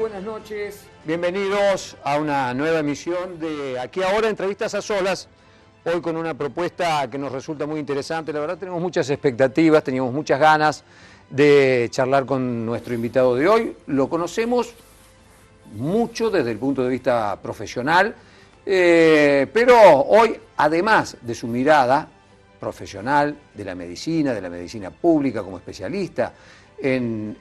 buenas noches. Bienvenidos a una nueva emisión de Aquí Ahora, Entrevistas a Solas. Hoy con una propuesta que nos resulta muy interesante. La verdad tenemos muchas expectativas, teníamos muchas ganas de charlar con nuestro invitado de hoy. Lo conocemos mucho desde el punto de vista profesional, pero hoy, además de su mirada profesional de la medicina pública como especialista, en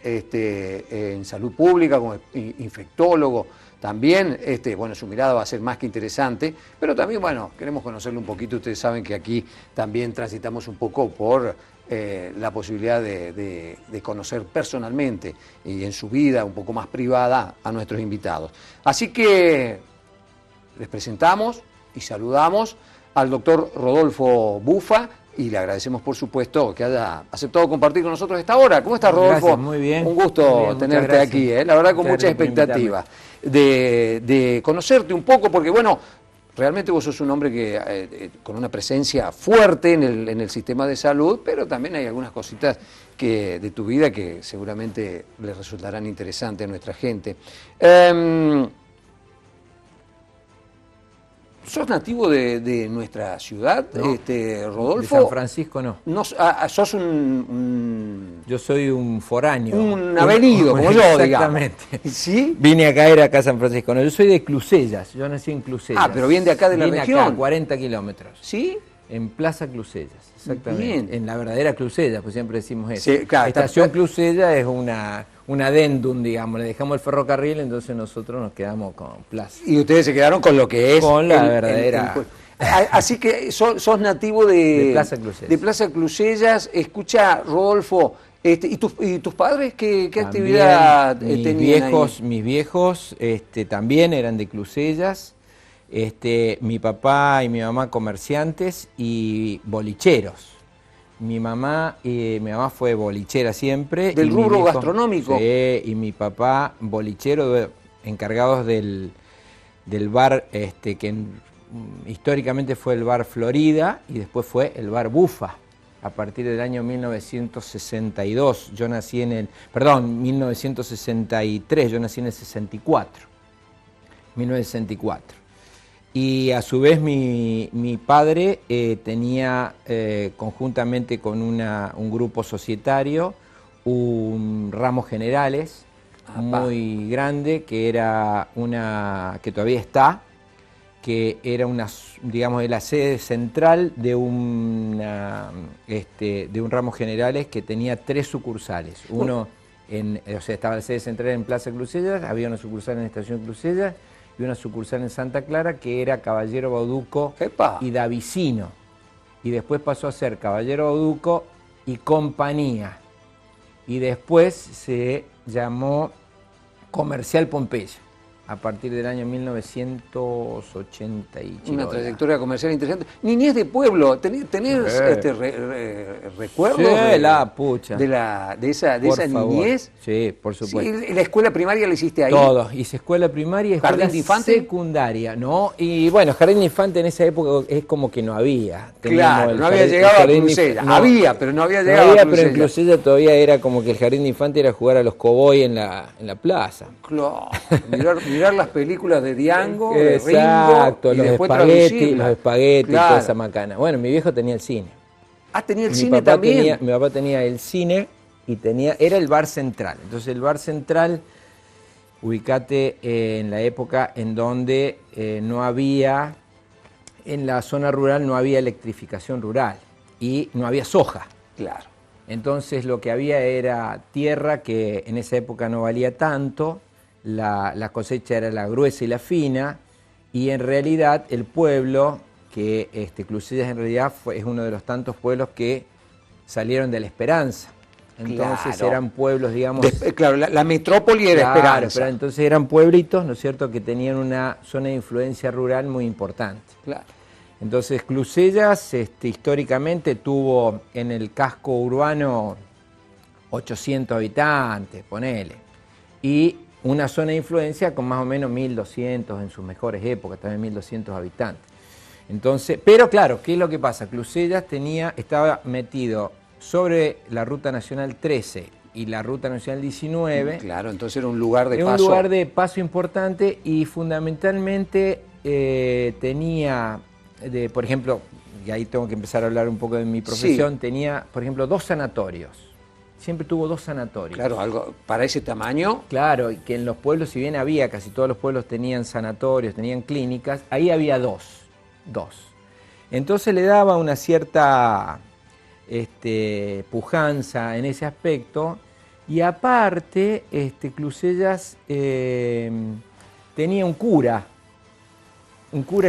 salud pública como infectólogo, también bueno, su mirada va a ser más que interesante, pero también, bueno, queremos conocerlo un poquito. Ustedes saben que aquí también transitamos un poco por la posibilidad de conocer personalmente y en su vida un poco más privada a nuestros invitados. Así que les presentamos y saludamos al doctor Rodolfo Bufa, y le agradecemos, por supuesto, que haya aceptado compartir con nosotros esta hora. ¿Cómo estás, Rodolfo? Gracias, muy bien. Un gusto tenerte aquí, la verdad, con mucha expectativa de conocerte un poco, porque, bueno, realmente vos sos un hombre que con una presencia fuerte en el sistema de salud, pero también hay algunas cositas de tu vida que seguramente les resultarán interesantes a nuestra gente. ¿Sos nativo de nuestra ciudad, no, Rodolfo? De San Francisco no. Sos Yo soy un foráneo. Un avenido, como yo, exactamente. Digamos. ¿Sí? Vine a caer acá a San Francisco. No, yo soy de Clusellas, yo nací en Clusellas. Ah, pero bien de acá de la región. Vine acá, 40 kilómetros. ¿Sí? En Plaza Clusellas, exactamente. Bien. En la verdadera Clusellas, pues siempre decimos eso. Sí, claro, Estación Clusellas es un adendum, digamos. Le dejamos el ferrocarril, entonces nosotros nos quedamos con Plaza. Y ustedes se quedaron con lo que es... Con la verdadera... Así que sos nativo de Plaza Clusellas. De Plaza Clusellas. Escucha, Rodolfo, ¿y tus padres qué También, actividad tenían ahí? Mis viejos también eran de Clusellas. Mi papá y mi mamá comerciantes y bolicheros. Mi mamá fue bolichera siempre. ¿Del rubro gastronómico? Sí, y mi papá bolichero, encargados del bar que históricamente fue el bar Florida y después fue el bar Bufa. A partir del año 1962, yo nací 1963, yo nací en el 1964. Y a su vez mi padre tenía conjuntamente con un grupo societario un ramo generales muy grande, que era que todavía está, que era digamos, de la sede central de un ramo generales que tenía 3 sucursales. Estaba la sede central en Plaza Clusellas, había una sucursal en Estación Clusellas y una sucursal en Santa Clara, que era Caballero Bauducco y Davicino. Y después pasó a ser Caballero Bauducco y Compañía. Y después se llamó Comercial Pompeya, a partir del año 1980 y una trayectoria comercial interesante. Niñez de pueblo, ¿tenés recuerdos de esa niñez? Sí, por supuesto. Sí, ¿la escuela primaria la hiciste ahí? Todo, hice escuela primaria y escuela ¿Jardín de infante? Secundaria, ¿no? Y bueno, jardín de infante en esa época es como que no había. Claro, no había llegado a Clusellas. Había, pero no había llegado a Clusellas. Pero en Clusellas todavía era como que el jardín de infante era jugar a los cowboys en la plaza. Claro, mirar las películas de Diango, de Ringo, y después traducirlas. Los espaguetis, claro. Toda esa macana. Bueno, mi viejo tenía el cine. Ah, tenía el cine también. Mi papá tenía el cine y era el bar central. Entonces el bar central, ubicate en la época en donde no había, en la zona rural no había electrificación rural y no había soja. Claro. Entonces lo que había era tierra que en esa época no valía tanto. La cosecha era la gruesa y la fina, y en realidad el pueblo, que Clusellas en realidad es uno de los tantos pueblos que salieron de La Esperanza. Entonces eran pueblos, digamos... Claro, la metrópoli era Esperanza. Pero entonces eran pueblitos, ¿no es cierto?, que tenían una zona de influencia rural muy importante. Claro. Entonces Clusellas históricamente tuvo en el casco urbano 800 habitantes, ponele, y una zona de influencia con más o menos 1.200 en sus mejores épocas, también 1.200 habitantes. Entonces, pero claro, ¿qué es lo que pasa? Clusellas estaba metido sobre la Ruta Nacional 13 y la Ruta Nacional 19. Claro, entonces era un lugar de paso. Era un lugar de paso importante y fundamentalmente tenía, por ejemplo, y ahí tengo que empezar a hablar un poco de mi profesión, sí. Tenía, por ejemplo, 2 sanatorios. Siempre tuvo 2 sanatorios. Claro, algo para ese tamaño. Claro, y que en los pueblos, si bien había, casi todos los pueblos tenían sanatorios, tenían clínicas, ahí había 2. Entonces le daba una cierta pujanza en ese aspecto, y aparte Clusellas tenía un cura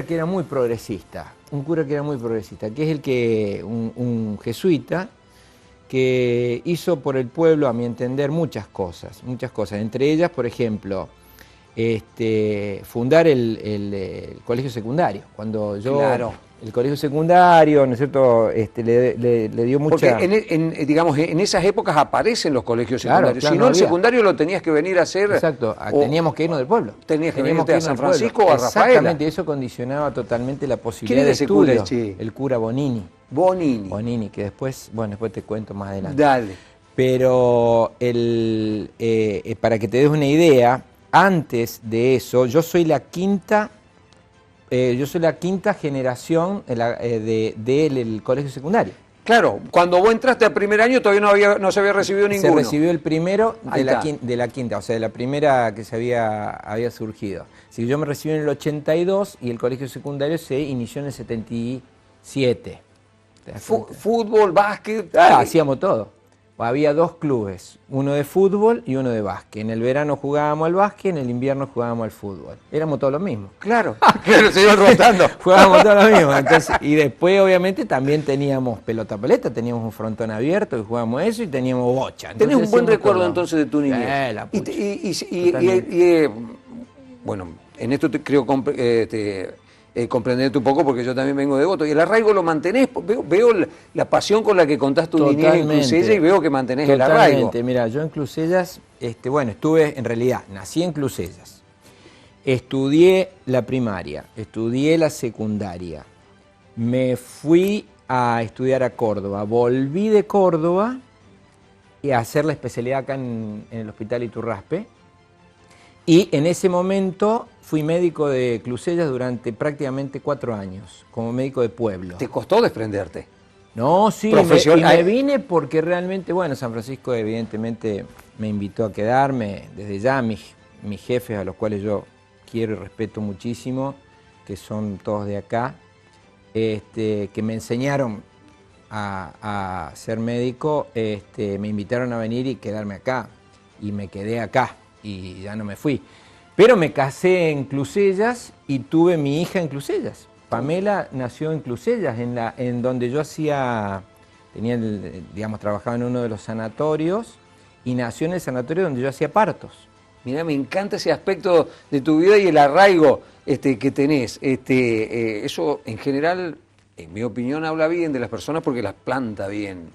que era muy progresista, que es un jesuita, que hizo por el pueblo, a mi entender, muchas cosas, entre ellas, por ejemplo, fundar el colegio secundario. Cuando yo, claro. El colegio secundario, ¿no es cierto?, le dio mucha... Porque digamos, en esas épocas aparecen los colegios secundarios. Claro, si no, el secundario lo tenías que venir a hacer... Exacto, teníamos que irnos del pueblo. Tenías que venirte a San Francisco o a Rafaela. Exactamente, eso condicionaba totalmente la posibilidad de estudio. El cura Bonini. Bonini, que después te cuento más adelante. Dale. Pero para que te des una idea, antes de eso, yo soy la quinta generación del colegio secundario. Claro, cuando vos entraste al primer año todavía no se había recibido ninguno. Se recibió el primero de la quinta, o sea, de la primera que se había surgido. Así que yo me recibí en el 82 y el colegio secundario se inició en el 77. Fútbol, básquet... Hacíamos todo. Había 2 clubes, uno de fútbol y uno de básquet. En el verano jugábamos al básquet, en el invierno jugábamos al fútbol. Éramos todos los mismos. Claro, se iban rotando. Jugábamos todos los mismos. Entonces, y después, obviamente, también teníamos pelota paleta, teníamos un frontón abierto y jugábamos eso, y teníamos bocha. Entonces, ¿tenés un buen recuerdo entonces de tu niñez? Bueno, en esto creo comprenderte un poco, porque yo también vengo de Devoto. Y el arraigo lo mantenés, veo la pasión con la que contás tu niñez en Clusellas, y veo que mantenés el arraigo. Mira, yo en Clusellas, nací en Clusellas, estudié la primaria, estudié la secundaria, me fui a estudiar a Córdoba, volví de Córdoba y a hacer la especialidad acá en el Hospital Iturraspe, y en ese momento fui médico de Clusellas durante prácticamente 4 años, como médico de pueblo. ¿Te costó desprenderte? No, sí, me vine porque realmente, San Francisco evidentemente me invitó a quedarme. Desde ya mis jefes, a los cuales yo quiero y respeto muchísimo, que son todos de acá, que me enseñaron a ser médico, me invitaron a venir y quedarme acá, y me quedé acá, y ya no me fui. Pero me casé en Clusellas y tuve mi hija en Clusellas. Pamela nació en Clusellas, en donde yo trabajaba en uno de los sanatorios, y nació en el sanatorio donde yo hacía partos. Mirá, me encanta ese aspecto de tu vida y el arraigo que tenés. Eso, en general, en mi opinión, habla bien de las personas porque las planta bien.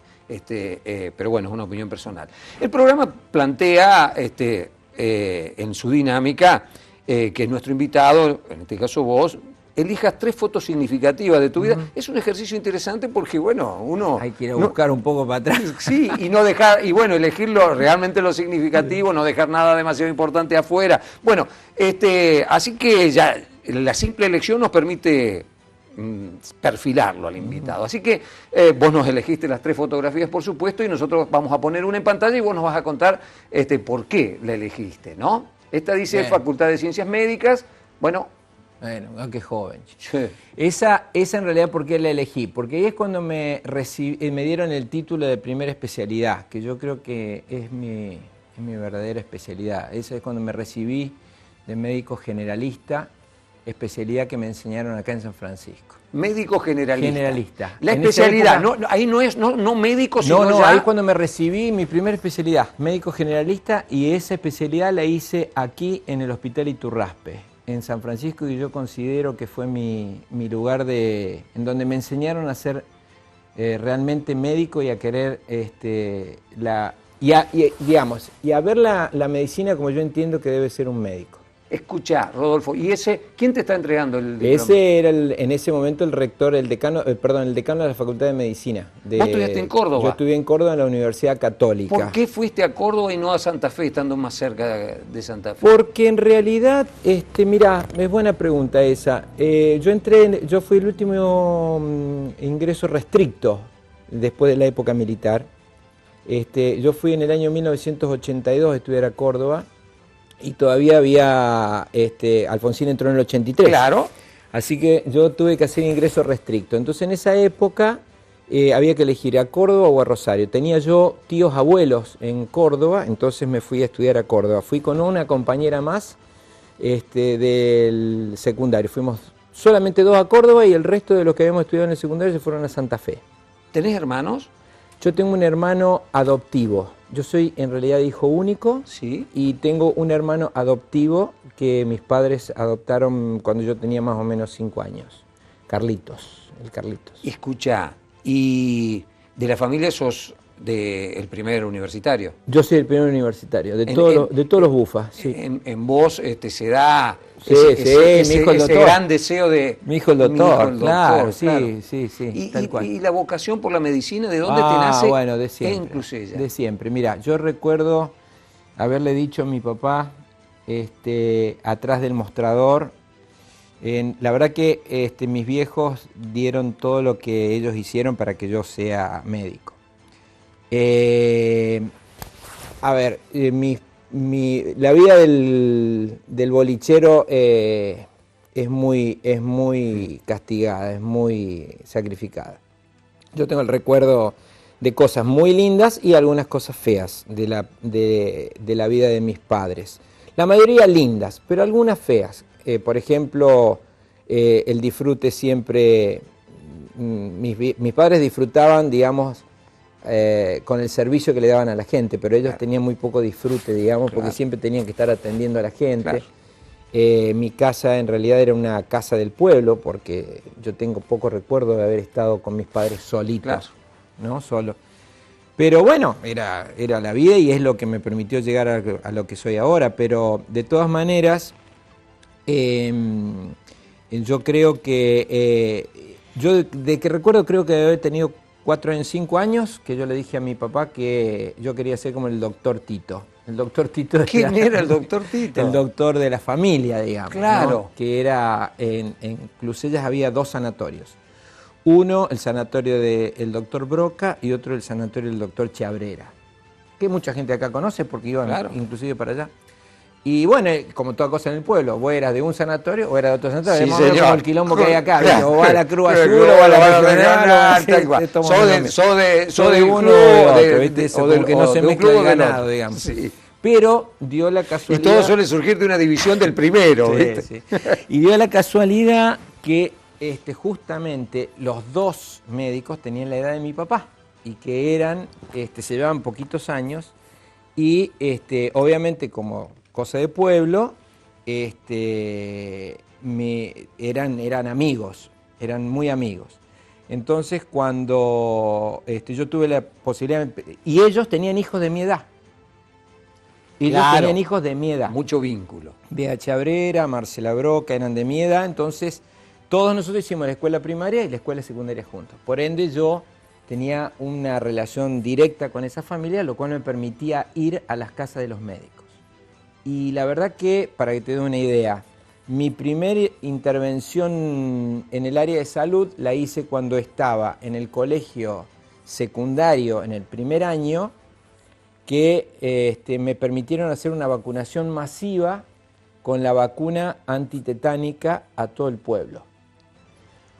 Pero bueno, es una opinión personal. El programa plantea... en su dinámica, que nuestro invitado, en este caso vos, elijas 3 fotos significativas de tu vida. Es un ejercicio interesante porque, uno... Hay que ir a buscar un poco para atrás. Sí, y no dejar, elegir realmente lo significativo, no dejar nada demasiado importante afuera. Bueno, así que ya la simple elección nos permite perfilarlo al invitado. Así que vos nos elegiste las 3 fotografías, por supuesto, y nosotros vamos a poner una en pantalla y vos nos vas a contar por qué la elegiste, ¿no? Esta dice Bien. Facultad de Ciencias Médicas. Bueno, qué joven. Sí. Esa en realidad, ¿por qué la elegí? Porque ahí es cuando me dieron el título de primera especialidad, que yo creo que es mi verdadera especialidad. Esa es cuando me recibí de médico generalista, especialidad que me enseñaron acá en San Francisco. Médico generalista. Generalista. La especialidad, ahí no es médico, sino ya... ahí es cuando me recibí mi primera especialidad, médico generalista, y esa especialidad la hice aquí en el Hospital Iturraspe, en San Francisco, y yo considero que fue mi lugar en donde me enseñaron a ser realmente médico y a querer y a ver la medicina como yo entiendo que debe ser un médico. Escuchá, Rodolfo, ¿y quién te está entregando el diploma? Ese era en ese momento el rector, el decano de la Facultad de Medicina. ¿Vos estudiaste en Córdoba? Yo estudié en Córdoba en la Universidad Católica. ¿Por qué fuiste a Córdoba y no a Santa Fe, estando más cerca de Santa Fe? Porque en realidad, mirá, es buena pregunta esa. Yo fui el último ingreso restricto después de la época militar. Yo fui en el año 1982 a estudiar a Córdoba. Y todavía había, Alfonsín entró en el 83. Claro. Así que yo tuve que hacer ingreso restricto. Entonces en esa época había que elegir a Córdoba o a Rosario. Tenía yo tíos abuelos en Córdoba, entonces me fui a estudiar a Córdoba. Fui con una compañera más del secundario. Fuimos solamente 2 a Córdoba y el resto de los que habíamos estudiado en el secundario se fueron a Santa Fe. ¿Tenés hermanos? Yo tengo un hermano adoptivo. Yo soy en realidad hijo único. Sí. Y tengo un hermano adoptivo que mis padres adoptaron cuando yo tenía más o menos 5 años. Carlitos, el Carlitos. Y escuchá, ¿y de la familia sos el primer universitario? Yo soy el primer universitario, de todos los bufas. Sí. En vos se da mi hijo el doctor. ese gran deseo de... Mi hijo el doctor, claro, sí. Tal cual. ¿Y la vocación por la medicina, de dónde te nace? Bueno, de siempre. De siempre. Mira, yo recuerdo haberle dicho a mi papá, atrás del mostrador, la verdad que mis viejos dieron todo lo que ellos hicieron para que yo sea médico. La vida del bolichero es muy castigada, es muy sacrificada. Yo tengo el recuerdo de cosas muy lindas y algunas cosas feas de la vida de mis padres. La mayoría lindas, pero algunas feas. Por ejemplo, el disfrute siempre... Mis padres disfrutaban, digamos, con el servicio que le daban a la gente, pero ellos tenían muy poco disfrute, digamos, porque siempre tenían que estar atendiendo a la gente. Claro. Mi casa en realidad era una casa del pueblo, porque yo tengo poco recuerdo de haber estado con mis padres solitos, ¿no? Solo. Pero bueno, era la vida y es lo que me permitió llegar a lo que soy ahora, pero de todas maneras, yo creo que, yo de que recuerdo creo que he tenido 5 años, que yo le dije a mi papá que yo quería ser como el doctor Tito. El doctor Tito. ¿Quién era el doctor Tito? El doctor de la familia, digamos. Claro. ¿No? Que era, en Clusellas había 2 sanatorios. Uno, el sanatorio del doctor Broca, y otro, el sanatorio del doctor Chabrera. Que mucha gente acá conoce porque iban inclusive para allá. Y bueno, como toda cosa en el pueblo, vos eras de un sanatorio o eras de otro sanatorio. Sí, señor. Como el quilombo que hay acá. Claro. O va a la Cruz Azul o a la Regional. Sos de uno o del que no se mezcla el ganado, digamos. Sí. Pero dio la casualidad... Y todo suele surgir de una división del primero, ¿viste? Sí. Y dio la casualidad que justamente los 2 médicos tenían la edad de mi papá y que eran, se llevaban poquitos años y obviamente como cosa de pueblo, eran amigos, eran muy amigos. Entonces cuando yo tuve la posibilidad, y ellos tenían hijos de mi edad. Tenían hijos de mi edad. Mucho vínculo. Bea Chabrera, Marcela Broca, eran de mi edad, entonces todos nosotros hicimos la escuela primaria y la escuela secundaria juntos. Por ende yo tenía una relación directa con esa familia, lo cual me permitía ir a las casas de los médicos. Y la verdad que, para que te dé una idea, mi primera intervención en el área de salud la hice cuando estaba en el colegio secundario en el primer año, que me permitieron hacer una vacunación masiva con la vacuna antitetánica a todo el pueblo.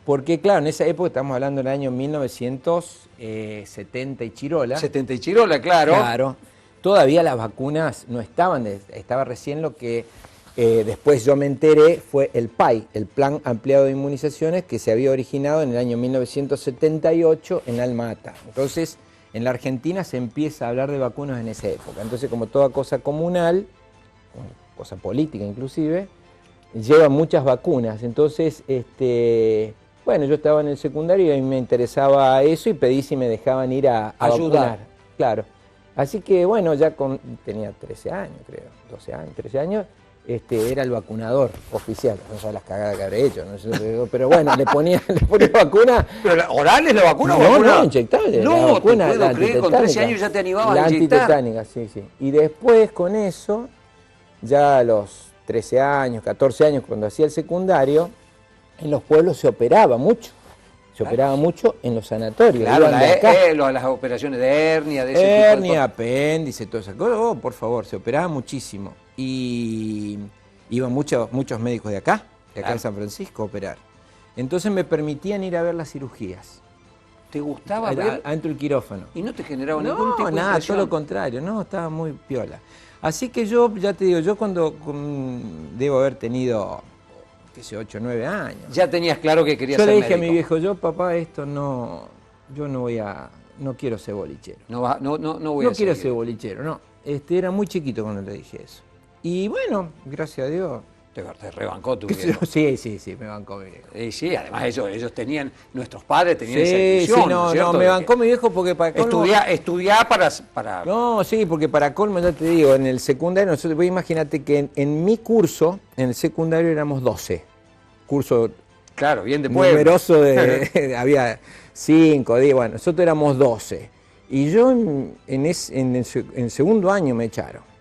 Porque claro, en esa época, estamos hablando del año 1970 y Chirola. 70 y Chirola, claro. Claro. Todavía las vacunas no estaban, estaba recién lo que después yo me enteré fue el PAI, el Plan Ampliado de Inmunizaciones, que se había originado en el año 1978 en Alma Ata. Entonces, en la Argentina se empieza a hablar de vacunas en esa época. Entonces, como toda cosa comunal, cosa política inclusive, lleva muchas vacunas. Entonces, bueno, yo estaba en el secundario y me interesaba eso y pedí si me dejaban ir a vacunar. Claro. Así que, bueno, ya tenía 13 años, creo, 12 años, 13 años, era el vacunador oficial. No sabes las cagadas que habré hecho, no sé, pero bueno, le ponía vacuna. ¿Pero ¿orales la vacuna o No, vacuna? no, inyectable. No, la vacuna, te puedo creer, con 13 años ya te animabas la a inyectar. antitetánica, sí, sí. Y después con eso, ya a los 13 años, 14 años, cuando hacía el secundario, en los pueblos se operaba mucho. Se operaba mucho en los sanatorios. Claro, Iban de acá. las operaciones de hernia, de ese tipo de Hernia, cosas. apéndice, todas esas cosas. Oh, por favor, se operaba muchísimo. Y iban muchos médicos de acá Claro. de San Francisco a operar. Entonces me permitían ir a ver las cirugías. ¿Te gustaba ver? Adentro del quirófano. Y no te generaba ningún No, tipo de nada, impresión. todo lo contrario, no, estaba muy piola. Así que yo, ya te digo, yo cuando debo haber tenido, qué sé, 8 o 9 años. Ya tenías claro que querías Yo ser le dije médico. a mi viejo, papá, esto no, yo no quiero ser bolichero. No voy No a quiero seguir. ser bolichero, no. Era muy chiquito cuando le dije eso. Y bueno, gracias a Dios. Te rebancó tu qué sé viejo. yo, sí, me bancó mi viejo. Y sí, además ellos tenían, nuestros padres tenían esa Sí, ilusión, sí, no, es cierto? me De bancó que mi viejo porque para colmo... Estudiar para... No, sí, porque para colmo, ya te digo, en el secundario, nosotros, vos imagínate que en mi curso, en el secundario éramos 12. Curso Claro, bien de pueblo. numeroso, había 5, 10, bueno, nosotros éramos 12. Y yo en segundo año me echaron.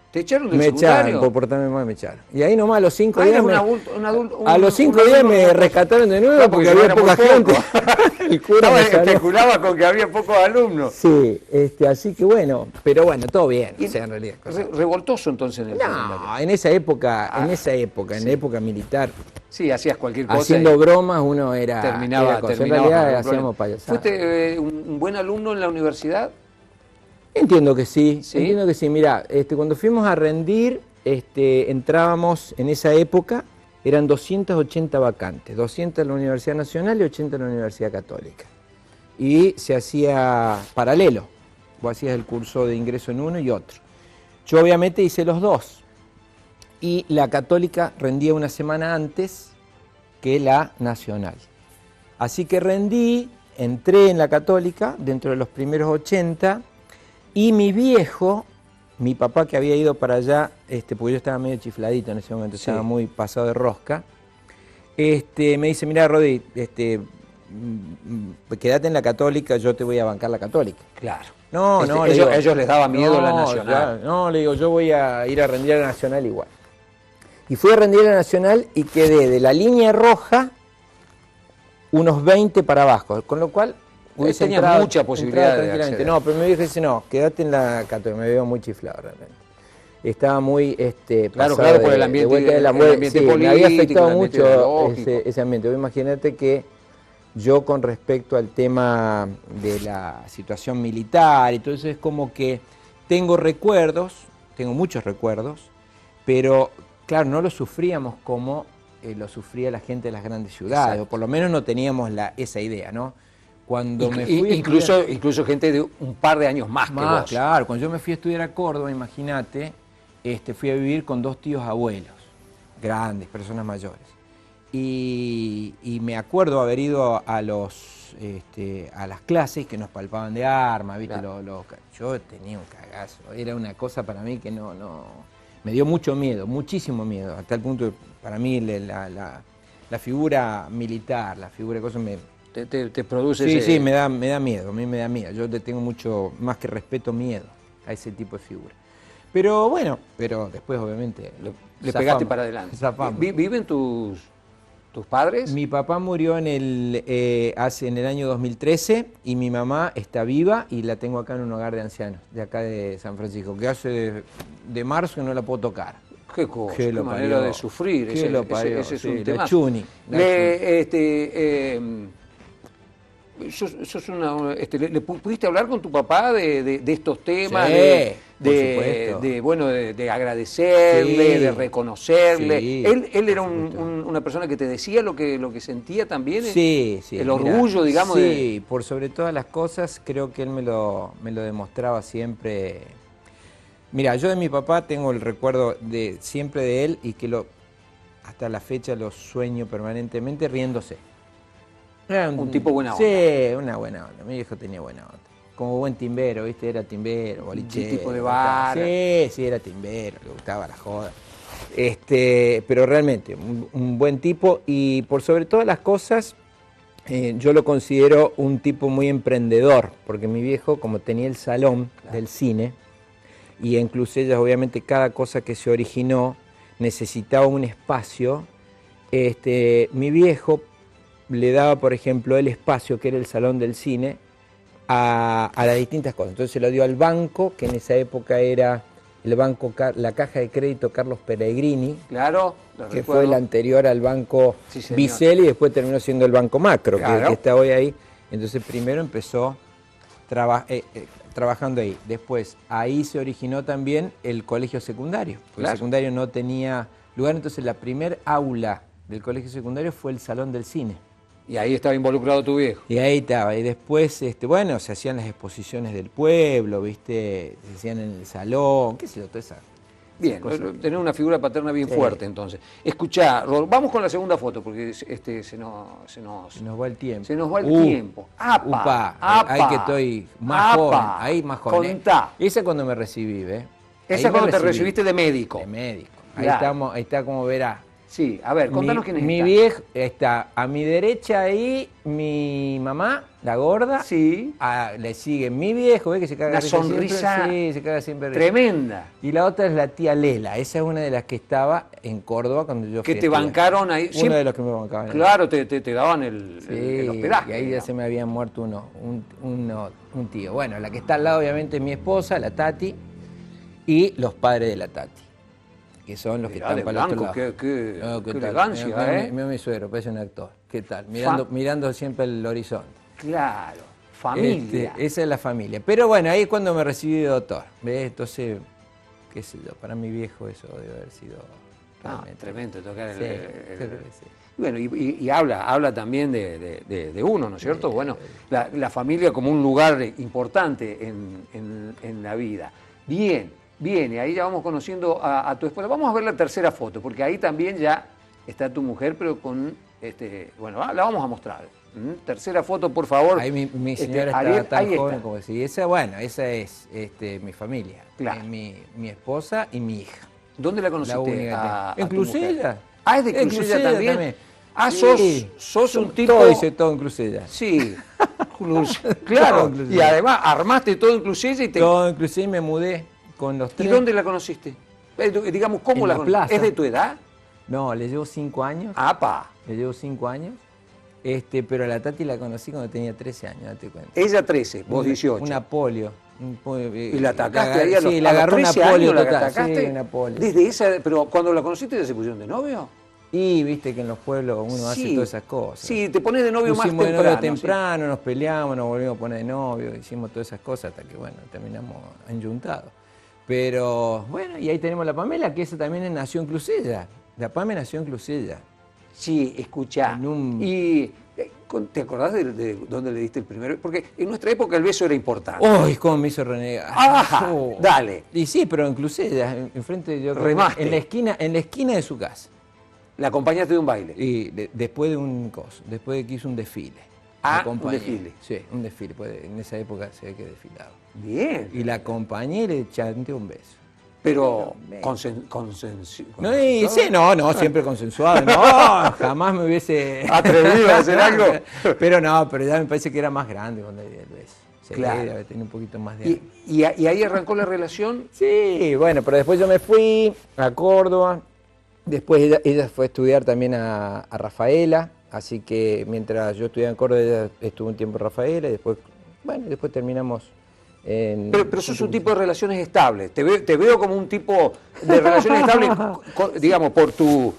¿Te echaron del Me secundario? echaron, por portarme mal me echaron. Y ahí nomás a los 5 Ah, días. eras un adulto, a los 5 un días adulto me precoz. rescataron de nuevo Claro, porque si no había era poca muy gente. poco. El cura me sanó. Especulaba con que había pocos alumnos. Sí, así que bueno, pero bueno, todo bien, o sea, en realidad. Revoltoso entonces en el secundario. No, en esa época, en sí. la época militar, Sí, hacías cualquier cosa. haciendo y bromas uno era terminaba cosa. En con realidad algún hacíamos problema. payasadas. ¿Fuiste un buen alumno en la universidad? Entiendo que sí, ¿Sí? entiendo que sí. Mirá, cuando fuimos a rendir, entrábamos en esa época, eran 280 vacantes, 200 en la Universidad Nacional y 80 en la Universidad Católica. Y se hacía paralelo, vos hacías el curso de ingreso en uno y otro. Yo obviamente hice los dos, y la Católica rendía una semana antes que la Nacional. Así que rendí, entré en la Católica dentro de los primeros 80, y mi viejo, mi papá que había ido para allá, porque yo estaba medio chifladito en ese momento, Sí. estaba muy pasado de rosca, me dice, mirá, Rodi, quédate en la Católica, yo te voy a bancar la Católica. Claro. No, le digo, ellos les daba miedo la no, Nacional. no, le digo, yo voy a ir a rendir a la Nacional igual. Y fui a rendir a la Nacional y quedé de la línea roja unos 20 para abajo, con lo cual hubiese Tenías entrado, mucha posibilidad de tranquilamente. acceder. No, pero mi viejo dice, no, quédate en la Católica, me veo muy chiflado realmente. Estaba muy Claro, pasado por el de ambiente, vuelta de la el vuelta. ambiente Sí, político, me había afectado el ambiente mucho ideológico. ese ambiente. Vos imagínate que yo con respecto al tema de la situación militar y todo eso, es como que tengo recuerdos, tengo muchos recuerdos, pero claro, no lo sufríamos como lo sufría la gente de las grandes ciudades, Exacto. o por lo menos no teníamos esa idea, ¿no? Cuando me fui a Incluso gente de un par de años más que vos. claro, cuando yo me fui a estudiar a Córdoba, imagínate, fui a vivir con 2 tíos abuelos, grandes, personas mayores. Y me acuerdo haber ido a las clases que nos palpaban de armas, ¿viste? Claro. Yo tenía un cagazo, era una cosa para mí que no me dio mucho miedo, muchísimo miedo, hasta el punto que para mí la figura militar, la figura de cosas Te produce Sí, ese... sí, me da miedo, a mí me da miedo. Yo le tengo mucho, más que respeto, miedo a ese tipo de figura. Pero bueno, después obviamente Le pegaste para adelante. Zafamos. ¿Viven tus padres? Mi papá murió en el año 2013 y mi mamá está viva y la tengo acá en un hogar de ancianos, de acá de San Francisco, que hace de marzo que no la puedo tocar. Qué cosa, Qué qué lo manera parió. de sufrir. Qué lo parió, Ese es sí, un la tema. chuni, la ¿Le pudiste hablar con tu papá de estos temas? Sí, por supuesto. De agradecerle, Sí, de reconocerle. sí, ¿Él era por supuesto. una persona que te decía lo que sentía también? Sí, sí. El orgullo, digamos. Sí, por sobre todas las cosas, creo que él me lo demostraba siempre. Mira, yo de mi papá tengo el recuerdo siempre de él y que hasta la fecha lo sueño permanentemente riéndose. Era un tipo buena onda. Sí, una buena onda. Mi viejo tenía buena onda. Como buen timbero, ¿viste? Era timbero, bolichero. tipo de bar. Sí, era timbero, le gustaba la joda. Pero realmente, un buen tipo y por sobre todas las cosas, yo lo considero un tipo muy emprendedor, porque mi viejo, como tenía el salón del cine, y en Clusella obviamente cada cosa que se originó necesitaba un espacio, mi viejo le daba, por ejemplo, el espacio que era el salón del cine a las distintas cosas. Entonces se lo dio al banco, que en esa época era el banco, la Caja de Crédito Carlos Pellegrini, claro, que fue el anterior al banco Vicel y después terminó siendo el Banco Macro, que está hoy ahí. Entonces primero empezó trabajando ahí. Después ahí se originó también el colegio secundario, porque el secundario no tenía lugar, entonces la primer aula del colegio secundario fue el salón del cine. Y ahí estaba involucrado tu viejo. Y ahí estaba. Y después, bueno, se hacían las exposiciones del pueblo, ¿viste? Se hacían en el salón, qué sé yo, toda esa. Bien, tener una figura paterna bien fuerte, entonces. Escuchá, vamos con la segunda foto, porque se nos va el tiempo. Se nos va el tiempo. ¡Apa! Ahí que estoy más joven, ahí más joven. Contá. Esa es cuando me recibí, ¿ves? Esa es cuando te recibiste de médico. De médico. Ahí estamos, ahí está como verás. Sí, a ver, contanos quién es mi vieja está a mi derecha ahí, mi mamá, la gorda. Sí. Le sigue mi viejo, ¿ves que se caga la sonrisa siempre? Sí, se caga siempre. Tremenda. Y la otra es la tía Lela, esa es una de las que estaba en Córdoba cuando yo fui. Que te bancaron ahí. Uno de los que me bancaban. Claro, te daban el hospedaje. Y ahí ya se me había muerto un tío. Bueno, la que está al lado obviamente es mi esposa, la Tati, y los padres de la Tati, que son los que están para el otro lado. Qué elegancia, Mira mi suegro, parece un actor. ¿Qué tal? Mirando siempre el horizonte. Claro, familia. Esa es la familia. Pero bueno, ahí es cuando me recibí de doctor. ¿Ves? Entonces, qué sé yo, para mi viejo eso debe haber sido tremendo tocar sí. Bueno, y habla también de uno, ¿no es cierto? Bueno, la familia como un lugar importante en la vida. Bien, y ahí ya vamos conociendo a tu esposa. Vamos a ver la tercera foto, porque ahí también ya está tu mujer, pero con, bueno, la vamos a mostrar. Tercera foto, por favor. Ahí mi señora está tan joven como decir. Esa es mi familia. Claro. Mi esposa y mi hija. ¿Dónde la conociste? En Clusella. Es de Clusella también. Sí. Sos un tipo... Todo hice todo en Clusella. Sí, claro. Y además armaste todo en Clusella Todo en Clusella y me mudé con los tres. ¿Y dónde la conociste? Digamos, ¿cómo la conociste? ¿Es de tu edad? No, le llevo 5 años. ¡Apa! Le llevo 5 años. Pero a la Tati la conocí cuando tenía 13 años, date cuenta. Ella 13, vos 18. Una polio. ¿Y la atacaste ahí a los 13 la agarró una polio años, total. ¿la atacaste? Sí, una polio. Desde esa, pero cuando la conociste, ¿ya se pusieron de novio? Y viste que en los pueblos uno hace todas esas cosas. Sí, te pones de novio más temprano. De novio temprano, nos peleamos, nos volvimos a poner de novio, hicimos todas esas cosas hasta que, bueno, terminamos enyuntados. Pero, bueno, y ahí tenemos la Pamela, que esa también nació en Clusella. La Pamela nació en Clusella. Sí, escuchá. Y ¿te acordás de dónde le diste el primero? Porque en nuestra época el beso era importante. ¡Uy, cómo me hizo renegar! ¡Ajá! Dale. Y sí, pero en Clusella, enfrente de Remaste. En la esquina de su casa. ¿La acompañaste de un baile? Y después de que hizo un desfile. Un desfile. Sí, un desfile. En esa época se ve que desfilaba. Bien. Y la acompañé y le chanté un beso. Pero no, siempre consensuado. No, jamás me hubiese atrevido a hacer algo. Pero ya me parece que era más grande cuando le di el beso. Sí, claro. Tenía un poquito más de... ¿Y ahí arrancó la relación? Sí, bueno, pero después yo me fui a Córdoba. Después ella fue a estudiar también a Rafaela. Así que mientras yo estudiaba en Córdoba, ella estuvo un tiempo en Rafaela. Y después terminamos... Pero sos un tipo de relaciones estables. Te veo como un tipo de relaciones estables, digamos, por tu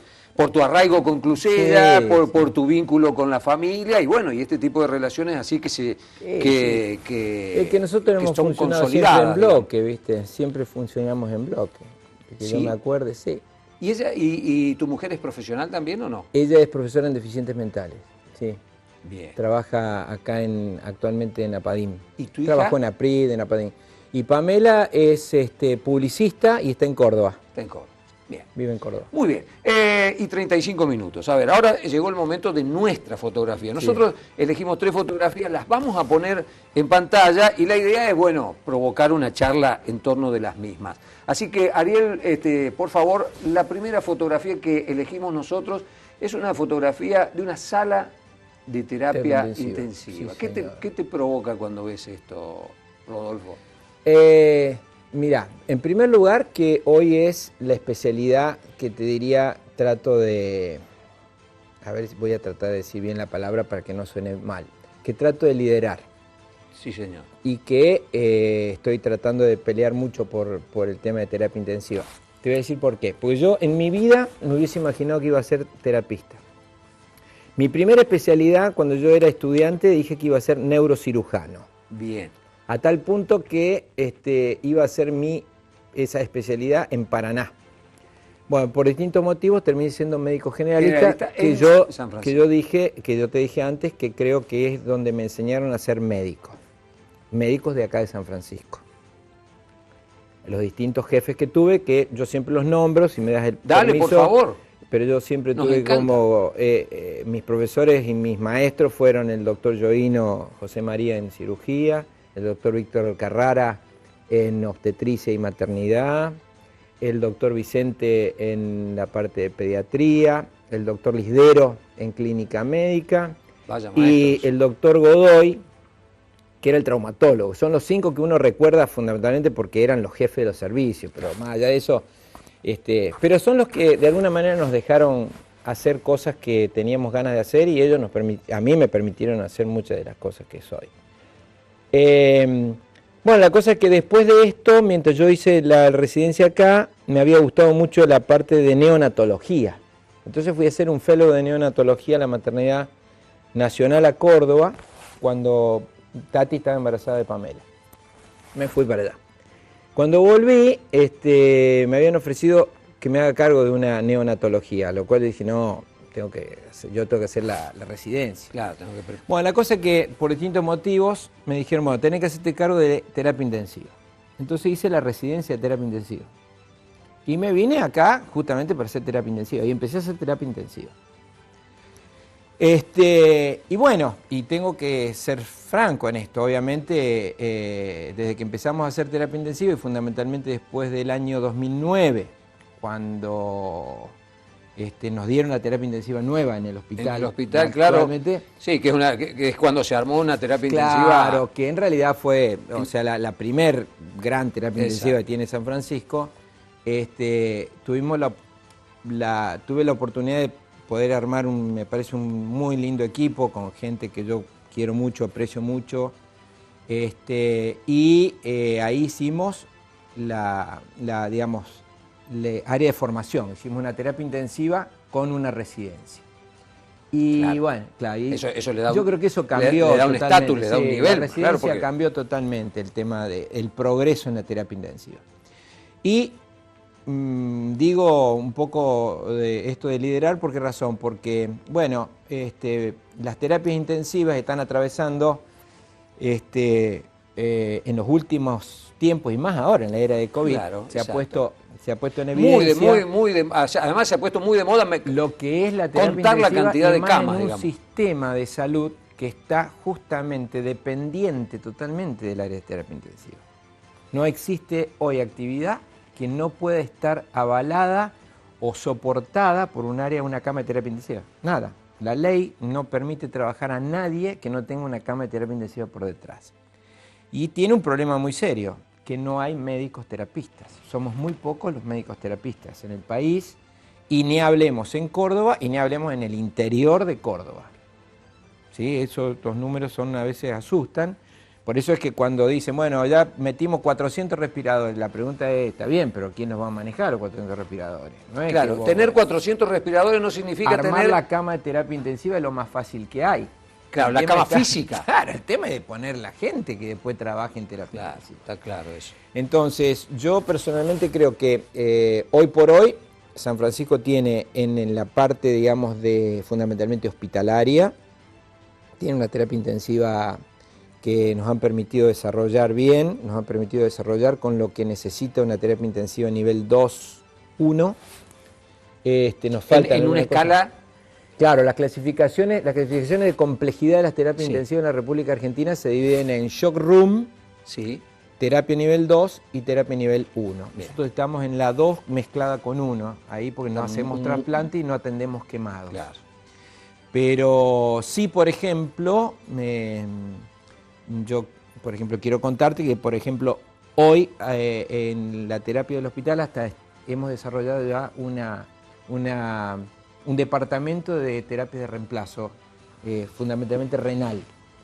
arraigo con Clusella, por tu vínculo con la familia, y bueno, y este tipo de relaciones así que es que nosotros hemos funcionado siempre en bloque, ¿viste? Siempre funcionamos en bloque. Que yo me acuerde, sí. ¿Y ella y tu mujer es profesional también o no? Ella es profesora en deficientes mentales, sí. Bien. Trabaja acá actualmente en Apadim. ¿Y tu hija? Trabajó en APRID, en Apadim. Y Pamela es publicista y está en Córdoba. Está en Córdoba. Bien. Vive en Córdoba. Muy bien. Y 35 minutos. A ver, ahora llegó el momento de nuestra fotografía. Nosotros elegimos 3 fotografías, las vamos a poner en pantalla y la idea es, bueno, provocar una charla en torno de las mismas. Así que, Ariel, por favor, la primera fotografía que elegimos nosotros es una fotografía de una sala de terapia intensiva. Sí, ¿Qué te provoca cuando ves esto, Rodolfo? Mira, en primer lugar que hoy es la especialidad que te diría, trato de, a ver, voy a tratar de decir bien la palabra para que no suene mal, que trato de liderar. Sí, señor. Y que estoy tratando de pelear mucho por el tema de terapia intensiva. Te voy a decir por qué. Porque yo en mi vida me hubiese imaginado que iba a ser terapista. Mi primera especialidad, cuando yo era estudiante, dije que iba a ser neurocirujano. Bien. A tal punto que iba a ser esa especialidad en Paraná. Bueno, por distintos motivos terminé siendo médico generalista, que yo te dije antes que creo que es donde me enseñaron a ser médico. Médicos de acá de San Francisco. Los distintos jefes que tuve, que yo siempre los nombro, si me das el Dale, permiso, por favor. Pero yo siempre tuve como, mis profesores y mis maestros fueron el doctor Joino José María en cirugía, el doctor Víctor Carrara en obstetricia y maternidad, el doctor Vicente en la parte de pediatría, el doctor Lisdero en clínica médica y el doctor Godoy, que era el traumatólogo. Son los 5 que uno recuerda fundamentalmente porque eran los jefes de los servicios, pero más allá de eso, pero son los que de alguna manera nos dejaron hacer cosas que teníamos ganas de hacer y ellos a mí me permitieron hacer muchas de las cosas que soy. Bueno, la cosa es que después de esto, mientras yo hice la residencia acá, me había gustado mucho la parte de neonatología. Entonces fui a hacer un fellow de neonatología a la Maternidad Nacional a Córdoba, cuando Tati estaba embarazada de Pamela. Me fui para allá. Cuando volví, me habían ofrecido que me haga cargo de una neonatología, lo cual dije, no, yo tengo que hacer la residencia. Claro, Bueno, la cosa es que por distintos motivos me dijeron, bueno, tenés que hacerte cargo de terapia intensiva. Entonces hice la residencia de terapia intensiva. Y me vine acá justamente para hacer terapia intensiva. Y empecé a hacer terapia intensiva. Y bueno, y tengo que ser franco en esto. Obviamente, desde que empezamos a hacer terapia intensiva y fundamentalmente después del año 2009, cuando nos dieron la terapia intensiva nueva en el hospital. En el hospital, claro. Sí, que es cuando se armó una terapia intensiva. Claro, que en realidad fue, o sea, la primer gran terapia intensiva que tiene San Francisco. Tuve la oportunidad de poder armar me parece un muy lindo equipo con gente que yo quiero mucho, aprecio mucho. Ahí hicimos digamos, área de formación, hicimos una terapia intensiva con una residencia. Y claro, bueno, claro, y eso le da yo creo que eso cambió. Le da un estatus, le da un nivel. La residencia cambió totalmente el tema del progreso en la terapia intensiva. Y digo un poco de esto de liderar, ¿por qué razón? Porque, bueno, las terapias intensivas están atravesando en los últimos tiempos y más ahora en la era de COVID, claro, se ha puesto en evidencia. Además se ha puesto muy de moda lo que es la terapia contar la cantidad de camas, en un digamos. Sistema de salud que está justamente dependiente totalmente del área de terapia intensiva. No existe hoy actividad que no pueda estar avalada o soportada por un área, una cama de terapia intensiva. Nada. La ley no permite trabajar a nadie que no tenga una cama de terapia intensiva por detrás. Y tiene un problema muy serio, que no hay médicos terapistas. Somos muy pocos los médicos terapistas en el país, y ni hablemos en Córdoba y ni hablemos en el interior de Córdoba. ¿Sí? Esos números a veces asustan. Por eso es que cuando dicen, bueno, ya metimos 400 respiradores, la pregunta es, está bien, pero ¿quién nos va a manejar los 400 respiradores? No es claro, tener 400 respiradores no significa armar la cama de terapia intensiva es lo más fácil que hay. Claro, la cama física. Claro, el tema es de poner la gente que después trabaje en terapia intensiva. Está claro eso. Entonces, yo personalmente creo que hoy por hoy San Francisco tiene en la parte, digamos, fundamentalmente hospitalaria, tiene una terapia intensiva que nos han permitido desarrollar bien, nos han permitido desarrollar con lo que necesita una terapia intensiva nivel 2 1. Nos falta en una escala... Claro, las clasificaciones de complejidad de las terapias Sí. intensivas en la República Argentina se dividen en shock room, Sí. terapia nivel 2 y terapia nivel 1. Bien. Nosotros estamos en la 2 mezclada con 1, ahí porque no hacemos Mm. trasplante y no atendemos quemados. Claro. Pero sí, por ejemplo, yo por ejemplo quiero contarte que, por ejemplo, hoy en la terapia del hospital hasta hemos desarrollado ya un departamento de terapia de reemplazo, fundamentalmente renal,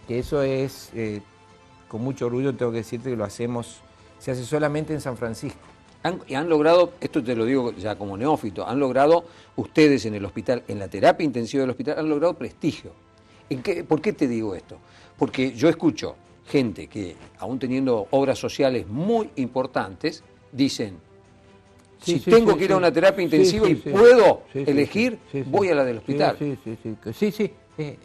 que eso es, con mucho orgullo tengo que decirte que lo hacemos, se hace solamente en San Francisco. Han logrado, esto te lo digo ya como neófito, han logrado ustedes en el hospital, en la terapia intensiva del hospital, han logrado prestigio. ¿Por qué te digo esto? Porque yo escucho gente que, aún teniendo obras sociales muy importantes, dicen, si tengo que ir a una terapia intensiva y puedo elegir, voy a la del hospital. Sí,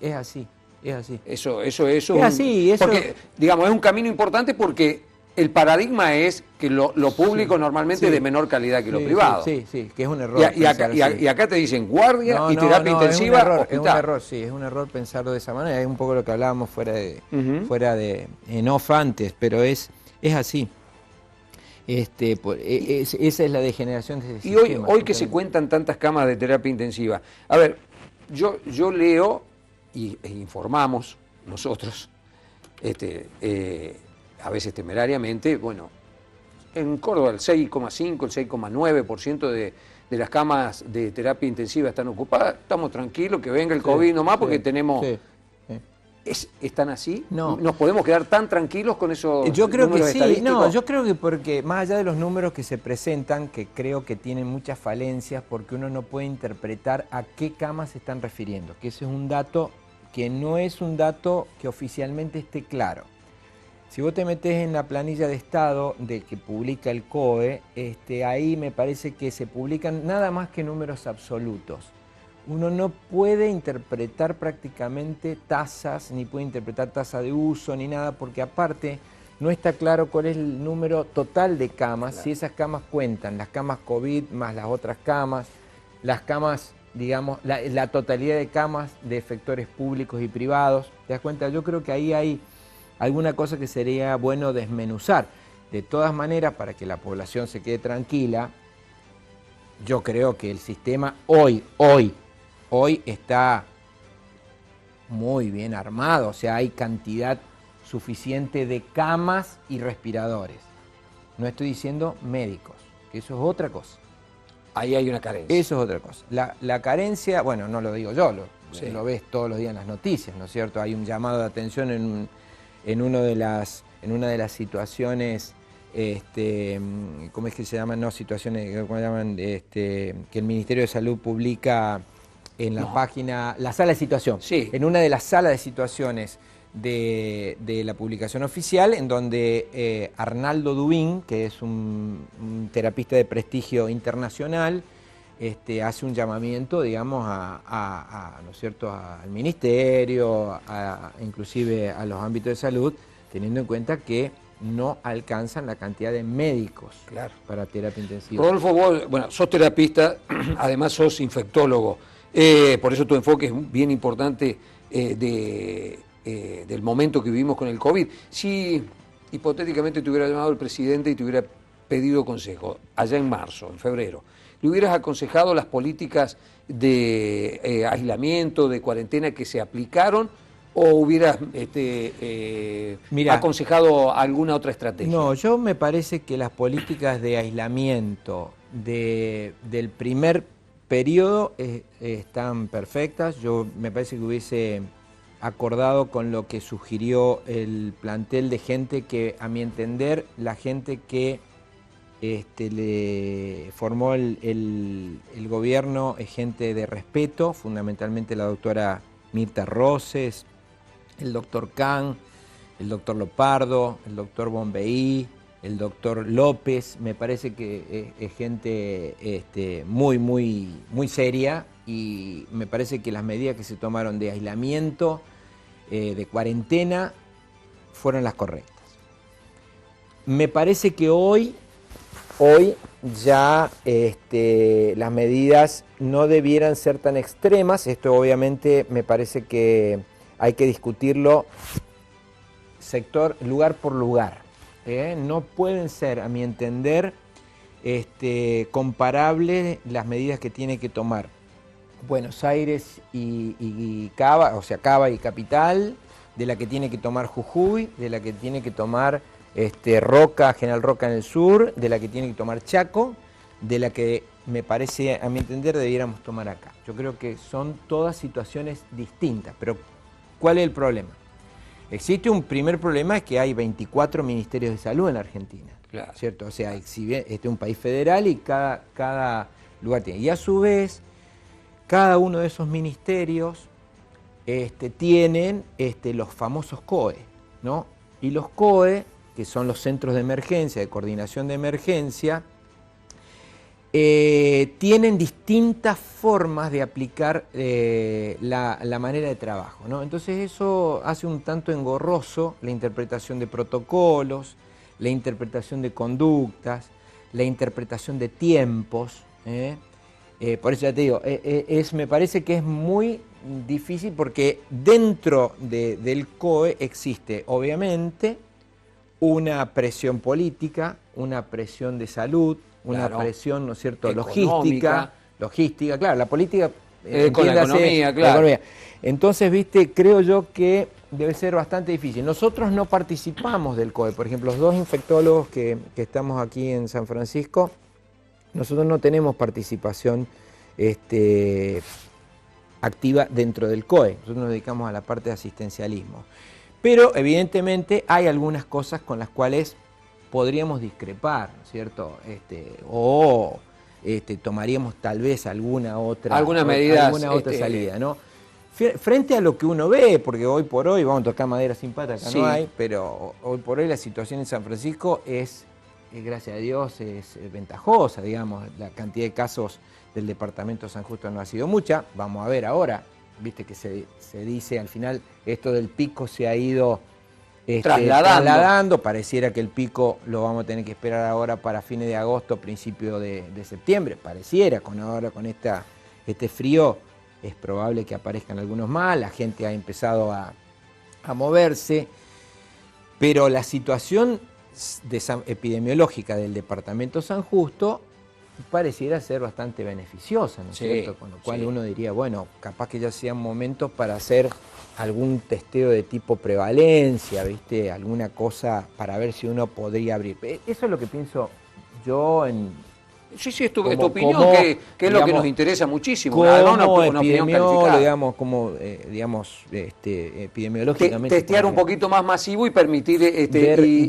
es así, es así. Eso es así, eso... Porque, digamos, es un camino importante porque el paradigma es que lo público normalmente es de menor calidad que lo privado. Sí, que es un error. Y acá te dicen guardia y terapia intensiva, hospital. Es un error, sí, es un error pensarlo de esa manera. Es un poco lo que hablábamos en off antes, pero es así. Esa es la degeneración de ese y sistema. Hoy que se cuentan tantas camas de terapia intensiva, a ver, yo leo e informamos nosotros, a veces temerariamente, bueno, en Córdoba el 6,5, el 6,9% de las camas de terapia intensiva están ocupadas, estamos tranquilos, que venga el COVID nomás porque tenemos... ¿Están así? No. ¿Nos podemos quedar tan tranquilos con esos yo creo números que sí. estadísticos? No, yo creo que porque más allá de los números que se presentan, que creo que tienen muchas falencias porque uno no puede interpretar a qué camas se están refiriendo, que ese es un dato que no es un dato que oficialmente esté claro. Si vos te metés en la planilla de estado del que publica el COE, ahí me parece que se publican nada más que números absolutos. Uno no puede interpretar prácticamente tasas, ni puede interpretar tasa de uso, ni nada, porque aparte no está claro cuál es el número total de camas, claro. Si esas camas cuentan, las camas COVID más las otras camas, las camas, digamos, la totalidad de camas de efectores públicos y privados. ¿Te das cuenta? Yo creo que ahí hay alguna cosa que sería bueno desmenuzar. De todas maneras, para que la población se quede tranquila, yo creo que el sistema hoy está muy bien armado, o sea, hay cantidad suficiente de camas y respiradores. No estoy diciendo médicos, que eso es otra cosa. Ahí hay una carencia. Eso es otra cosa. La carencia, bueno, no lo digo yo, lo ves todos los días en las noticias, ¿no es cierto? Hay un llamado de atención en una de las situaciones, ¿cómo es que se llaman? No, situaciones, ¿cómo se llaman? Que el Ministerio de Salud publica en la página, la sala de situación, en una de las salas de situaciones de la publicación oficial, en donde Arnaldo Dubín, que es un terapista de prestigio internacional, hace un llamamiento, digamos, ¿no es cierto?, al ministerio, inclusive a los ámbitos de salud, teniendo en cuenta que no alcanzan la cantidad de médicos para terapia intensiva. Rodolfo, vos, bueno, sos terapista, además sos infectólogo, por eso tu enfoque es bien importante del momento que vivimos con el COVID. Si hipotéticamente te hubiera llamado el presidente y te hubiera pedido consejo, allá en marzo, en febrero, ¿le hubieras aconsejado las políticas de aislamiento, de cuarentena que se aplicaron, o hubieras aconsejado alguna otra estrategia? No, yo me parece que las políticas de aislamiento del primer periodo están perfectas. Yo me parece que hubiese acordado con lo que sugirió el plantel de gente que, a mi entender, la gente que le formó el gobierno es gente de respeto, fundamentalmente la doctora Mirta Roses, el doctor Khan, el doctor Lopardo, el doctor Bombeí, el doctor López. Me parece que es gente muy seria, y me parece que las medidas que se tomaron de aislamiento, de cuarentena, fueron las correctas. Me parece que hoy hoy ya las medidas no debieran ser tan extremas. Esto obviamente me parece que hay que discutirlo lugar por lugar. No pueden ser, a mi entender, comparables las medidas que tiene que tomar Buenos Aires y Cava, o sea, Cava y Capital, de la que tiene que tomar Jujuy, de la que tiene que tomar Roca, General Roca en el sur, de la que tiene que tomar Chaco, de la que me parece, a mi entender, debiéramos tomar acá. Yo creo que son todas situaciones distintas, pero ¿cuál es el problema? Existe un primer problema, es que hay 24 ministerios de salud en la Argentina, claro, ¿cierto? O sea, este es un país federal y cada lugar tiene. Y a su vez, cada uno de esos ministerios tienen los famosos COE, ¿no? Y los COE, que son los centros de emergencia, de coordinación de emergencia, tienen distintas formas de aplicar la manera de trabajo, ¿no? Entonces eso hace un tanto engorroso la interpretación de protocolos, la interpretación de conductas, la interpretación de tiempos. Por eso ya te digo, me parece que es muy difícil porque dentro del COE existe obviamente una presión política, una presión de salud, una claro, presión, ¿no es cierto?, logística, claro, la política con la economía, claro. La economía. Entonces, viste, creo yo que debe ser bastante difícil. Nosotros no participamos del COE, por ejemplo, los dos infectólogos que estamos aquí en San Francisco, nosotros no tenemos participación activa dentro del COE, nosotros nos dedicamos a la parte de asistencialismo. Pero evidentemente hay algunas cosas con las cuales podríamos discrepar, ¿no es cierto? Tomaríamos tal vez alguna otra salida, ¿no? Frente a lo que uno ve, porque hoy por hoy, vamos a tocar madera sin pata, acá sí, no hay, pero hoy por hoy la situación en San Francisco es gracias a Dios, es ventajosa, digamos, la cantidad de casos del departamento de San Justo no ha sido mucha. Vamos a ver ahora, viste que se dice al final, esto del pico se ha ido trasladando, pareciera que el pico lo vamos a tener que esperar ahora para fines de agosto, principio de septiembre, pareciera, ahora con este frío es probable que aparezcan algunos más, la gente ha empezado a moverse, pero la situación epidemiológica del departamento San Justo pareciera ser bastante beneficiosa, ¿no es cierto? Con lo cual uno diría, bueno, capaz que ya sean momentos para hacer algún testeo de tipo prevalencia, ¿viste? Alguna cosa para ver si uno podría abrir. Eso es lo que pienso yo en... Sí, es tu opinión, que es digamos, lo que nos interesa muchísimo. Además, una opinión calificada. Digamos, epidemiológicamente. Testear un poquito más masivo y permitir...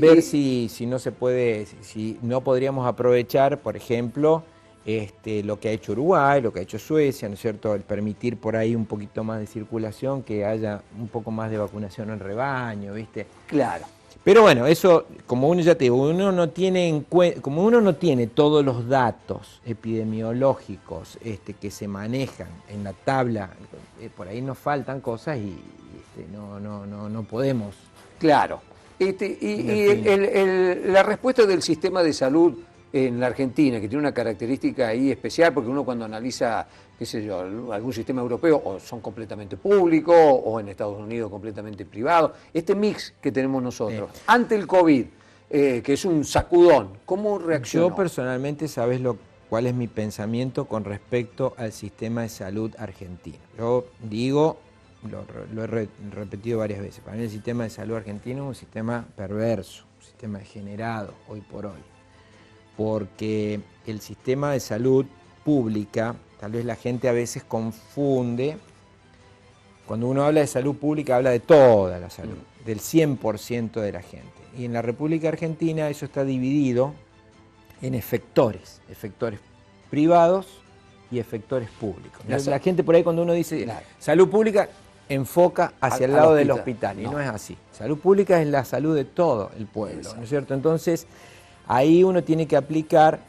ver si no se puede, si no podríamos aprovechar, por ejemplo, lo que ha hecho Uruguay, lo que ha hecho Suecia, ¿no es cierto? El permitir por ahí un poquito más de circulación, que haya un poco más de vacunación en rebaño, ¿viste? Claro. Pero bueno, eso, como uno ya te digo, como uno no tiene todos los datos epidemiológicos que se manejan en la tabla, por ahí nos faltan cosas y no podemos. Claro. La respuesta del sistema de salud en la Argentina, que tiene una característica ahí especial, porque uno cuando analiza, qué sé yo, algún sistema europeo, o son completamente públicos, o en Estados Unidos completamente privados, este mix que tenemos nosotros, ante el COVID, que es un sacudón, ¿cómo reaccionó? Yo personalmente, ¿sabes cuál es mi pensamiento con respecto al sistema de salud argentino? Yo digo, lo he repetido varias veces, para mí el sistema de salud argentino es un sistema perverso, un sistema degenerado hoy por hoy. Porque el sistema de salud pública, tal vez la gente a veces confunde, cuando uno habla de salud pública habla de toda la salud, del 100% de la gente. Y en la República Argentina eso está dividido en efectores privados y efectores públicos. La gente por ahí cuando uno dice salud pública enfoca hacia el lado del hospital, y no es así. Salud pública es la salud de todo el pueblo, ¿no es cierto? Entonces, ahí uno tiene que aplicar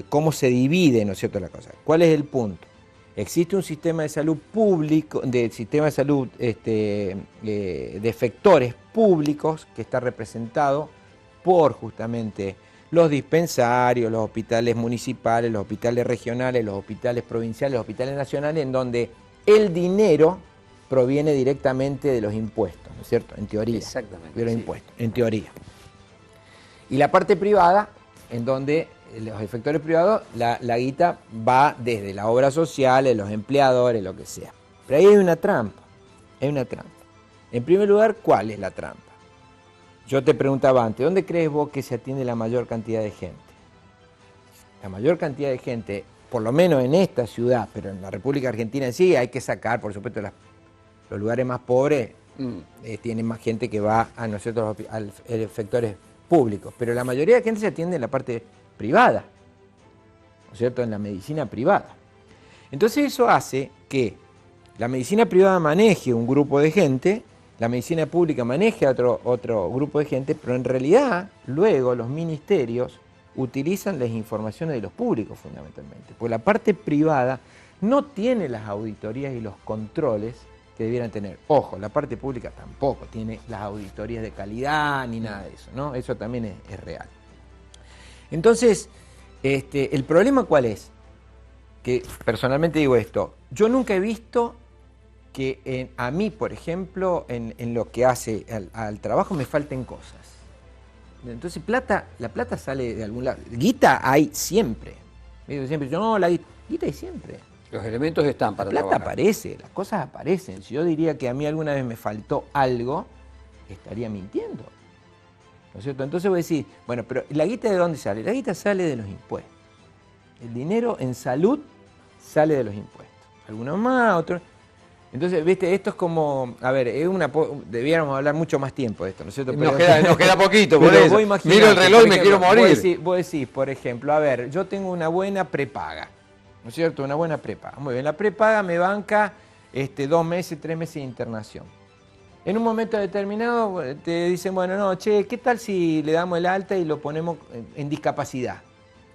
cómo se divide, ¿no es cierto?, la cosa. ¿Cuál es el punto? Existe un sistema de salud público, de efectores públicos que está representado por justamente los dispensarios, los hospitales municipales, los hospitales regionales, los hospitales provinciales, los hospitales nacionales, en donde el dinero proviene directamente de los impuestos, ¿no es cierto? En teoría. Exactamente. De los sí. impuestos, en teoría. Y la parte privada, en donde los efectores privados, la guita va desde las obras sociales, los empleadores, lo que sea. Pero ahí hay una trampa, En primer lugar, ¿cuál es la trampa? Yo te preguntaba antes, ¿dónde crees vos que se atiende la mayor cantidad de gente? La mayor cantidad de gente, por lo menos en esta ciudad, pero en la República Argentina en sí, hay que sacar, por supuesto, los lugares más pobres tienen más gente que va a nosotros, a los efectores públicos, pero la mayoría de gente se atiende en la parte privada, ¿no es cierto?, en la medicina privada. Entonces eso hace que la medicina privada maneje un grupo de gente, la medicina pública maneje a otro grupo de gente, pero en realidad luego los ministerios utilizan las informaciones de los públicos fundamentalmente, porque la parte privada no tiene las auditorías y los controles que debieran tener. Ojo, la parte pública tampoco tiene las auditorías de calidad ni nada de eso, ¿no? Eso también es real. Entonces, ¿el problema cuál es? Que personalmente digo esto, yo nunca he visto que a mí, por ejemplo, en lo que hace al trabajo me falten cosas. Entonces la plata sale de algún lado. Guita hay siempre. Siempre no, la guita hay siempre. Los elementos están para trabajar. La plata trabajar. aparece, las cosas aparecen. Si yo diría que a mí alguna vez me faltó algo, estaría mintiendo. ¿No es cierto? Entonces voy a decir, bueno, pero ¿la guita de dónde sale? La guita sale de los impuestos. El dinero en salud sale de los impuestos. Algunos más, otros. Entonces, viste, esto es como, a ver, debiéramos hablar mucho más tiempo de esto, ¿no es cierto? Pero, nos queda poquito, por eso. Miro el reloj y me quiero morir. Vos decís, por ejemplo, a ver, yo tengo una buena prepaga, ¿no es cierto? Una buena prepaga. Muy bien, la prepaga me banca 2 meses, 3 meses de internación. En un momento determinado te dicen, bueno, no, che, ¿qué tal si le damos el alta y lo ponemos en discapacidad?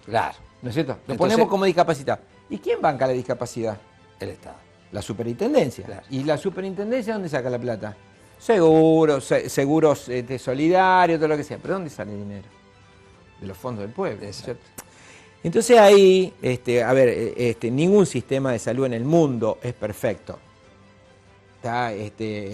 Claro. ¿No es cierto? Lo ponemos como discapacidad. ¿Y quién banca la discapacidad? El Estado. La superintendencia. Claro. ¿Y la superintendencia dónde saca la plata? Seguros solidarios, todo lo que sea. ¿Pero dónde sale el dinero? De los fondos del pueblo, ¿cierto? Entonces ahí, ningún sistema de salud en el mundo es perfecto. Se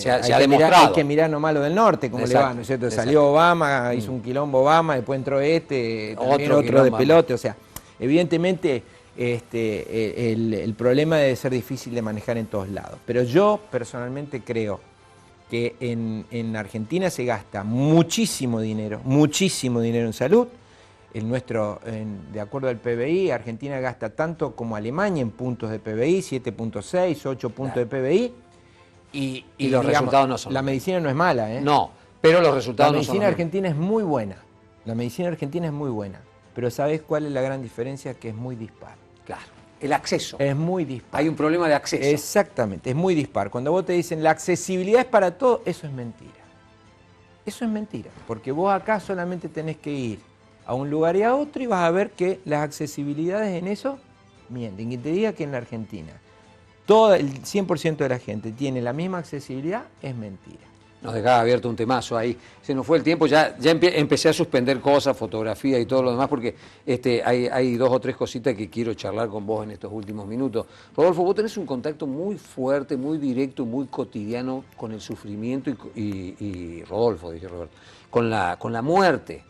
ha demostrado. Hay que mirar nomás lo del norte, cómo le va, ¿no es cierto? Salió Obama, hizo un quilombo Obama, después entró otro de pelote, o sea, evidentemente el problema debe ser difícil de manejar en todos lados. Pero yo personalmente creo que en Argentina se gasta muchísimo dinero en salud. De acuerdo al PBI, Argentina gasta tanto como Alemania en puntos de PBI, 7.6, 8 puntos de PBI. Y los resultados no son. La medicina no es mala, ¿eh? No, pero los resultados no son. La medicina argentina es muy buena. La medicina argentina es muy buena. Pero ¿sabés cuál es la gran diferencia? Que es muy dispar. Claro, el acceso. Es muy dispar. Hay un problema de acceso. Exactamente, es muy dispar. Cuando vos te dicen la accesibilidad es para todo, eso es mentira. Eso es mentira. Porque vos acá solamente tenés que ir a un lugar y a otro y vas a ver que las accesibilidades en eso mienten. Y te diga que en la Argentina todo el 100% de la gente tiene la misma accesibilidad, es mentira. Nos dejaba abierto un temazo ahí. Se nos fue el tiempo, ya empecé a suspender cosas, fotografía y todo lo demás, porque hay 2 o 3 cositas que quiero charlar con vos en estos últimos minutos. Rodolfo, vos tenés un contacto muy fuerte, muy directo, muy cotidiano con el sufrimiento y Rodolfo, dije Roberto, con la muerte.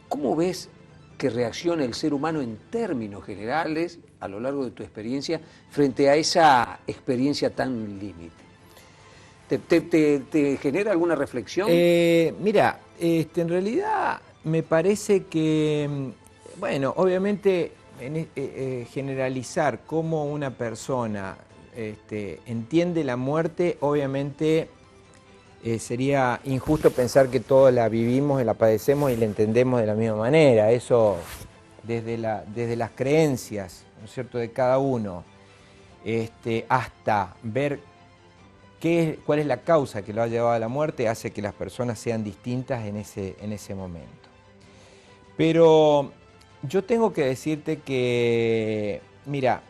¿Cómo ves que reacciona el ser humano en términos generales, a lo largo de tu experiencia, frente a esa experiencia tan límite? ¿Te genera alguna reflexión? Mira, en realidad me parece que, bueno, obviamente generalizar cómo una persona entiende la muerte, obviamente sería injusto pensar que todos la vivimos y la padecemos y la entendemos de la misma manera. Eso desde las creencias, ¿no es cierto?, de cada uno, hasta ver cuál es la causa que lo ha llevado a la muerte, hace que las personas sean distintas en ese momento. Pero yo tengo que decirte que, mira,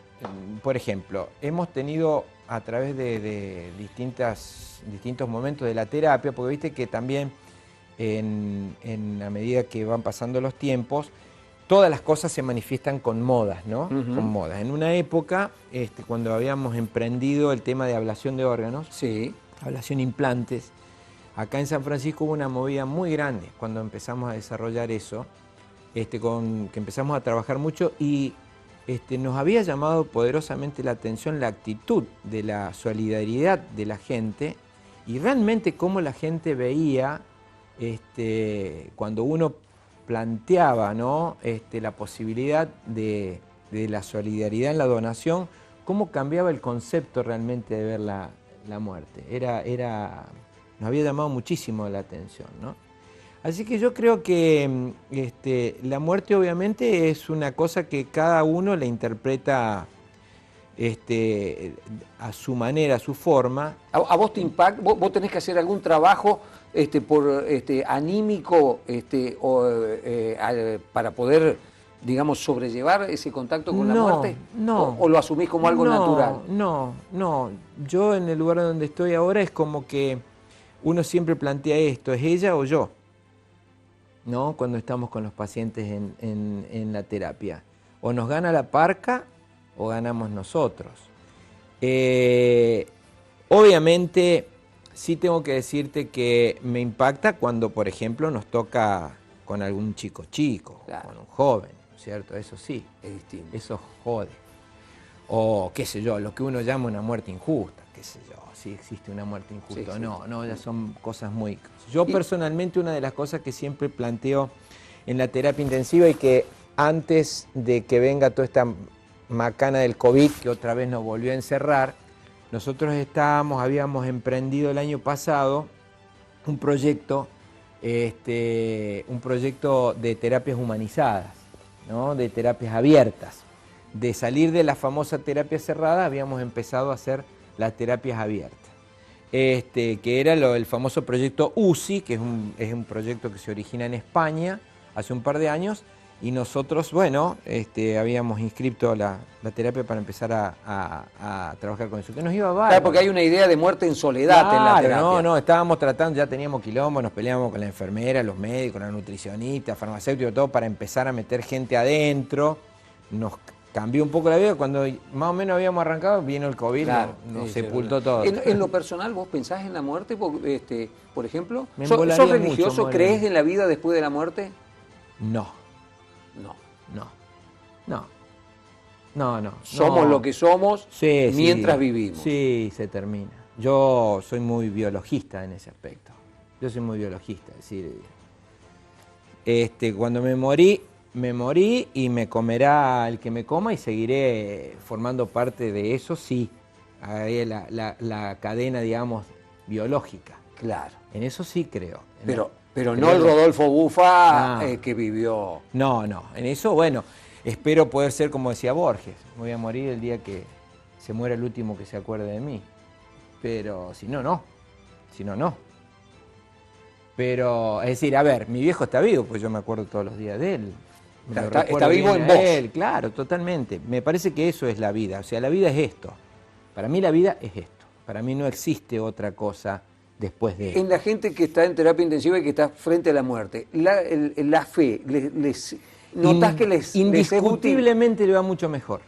por ejemplo, hemos tenido a través de distintos momentos de la terapia, porque viste que también a medida que van pasando los tiempos, todas las cosas se manifiestan con modas, ¿no? Con modas. En una época, cuando habíamos emprendido el tema de ablación de órganos, sí, ablación implantes, acá en San Francisco hubo una movida muy grande cuando empezamos a desarrollar eso, que empezamos a trabajar mucho y nos había llamado poderosamente la atención la actitud de la solidaridad de la gente y realmente cómo la gente veía cuando uno planteaba, ¿no? La posibilidad de la solidaridad en la donación, cómo cambiaba el concepto realmente de ver la muerte. Nos había llamado muchísimo la atención, ¿no? Así que yo creo que la muerte obviamente es una cosa que cada uno la interpreta a su manera, a su forma. ¿A vos te impacta? ¿Vos tenés que hacer algún trabajo anímico para poder, digamos, sobrellevar ese contacto con la muerte? No. ¿O lo asumís como algo natural? No. Yo en el lugar donde estoy ahora es como que uno siempre plantea esto, ¿es ella o yo? ¿No? Cuando estamos con los pacientes en la terapia. O nos gana la parca o ganamos nosotros. Obviamente, sí tengo que decirte que me impacta cuando, por ejemplo, nos toca con algún chico, claro, con un joven, ¿cierto? Eso sí, es distinto. Eso jode. O, qué sé yo, lo que uno llama una muerte injusta, qué sé yo, si existe una muerte injusta. No, ya son cosas muy... Yo personalmente una de las cosas que siempre planteo en la terapia intensiva y que antes de que venga toda esta macana del COVID, que otra vez nos volvió a encerrar, nosotros habíamos emprendido el año pasado un proyecto de terapias humanizadas, ¿no? De terapias abiertas. De salir de la famosa terapia cerrada, habíamos empezado a hacer las terapias abiertas. Que era el famoso proyecto UCI, que es un proyecto que se origina en España hace un par de años, y nosotros, bueno, habíamos inscrito la terapia para empezar a trabajar con eso, que nos iba bárbaro. Claro, porque hay una idea de muerte en soledad, claro, en la terapia. No, estábamos tratando, ya teníamos quilombo, nos peleábamos con la enfermera, los médicos, la nutricionista, farmacéutico, todo para empezar a meter gente adentro. Nos cambió un poco la vida, cuando más o menos habíamos arrancado, vino el COVID, claro, nos sepultó todo. En lo personal, ¿vos pensás en la muerte, por ejemplo? ¿Sos religioso? ¿Crees en la vida después de la muerte? No. Somos lo que somos mientras vivimos. Sí, se termina. Yo soy muy biologista en ese aspecto. Es decir, cuando me morí y me comerá el que me coma y seguiré formando parte de eso, sí. La cadena, digamos, biológica. Claro. En eso sí creo. Pero no el Rodolfo Bufa que vivió. No, en eso, bueno, espero poder ser como decía Borges. Voy a morir el día que se muera el último que se acuerde de mí. Pero si no, no. Pero, es decir, a ver, mi viejo está vivo, pues yo me acuerdo todos los días de él. Está vivo en vos. Él, claro, totalmente. Me parece que eso es la vida. O sea, la vida es esto. Para mí la vida es esto. Para mí no existe otra cosa después de él. En la gente que está en terapia intensiva y que está frente a la muerte, la fe, ¿notás que les indiscutiblemente le va mucho mejor?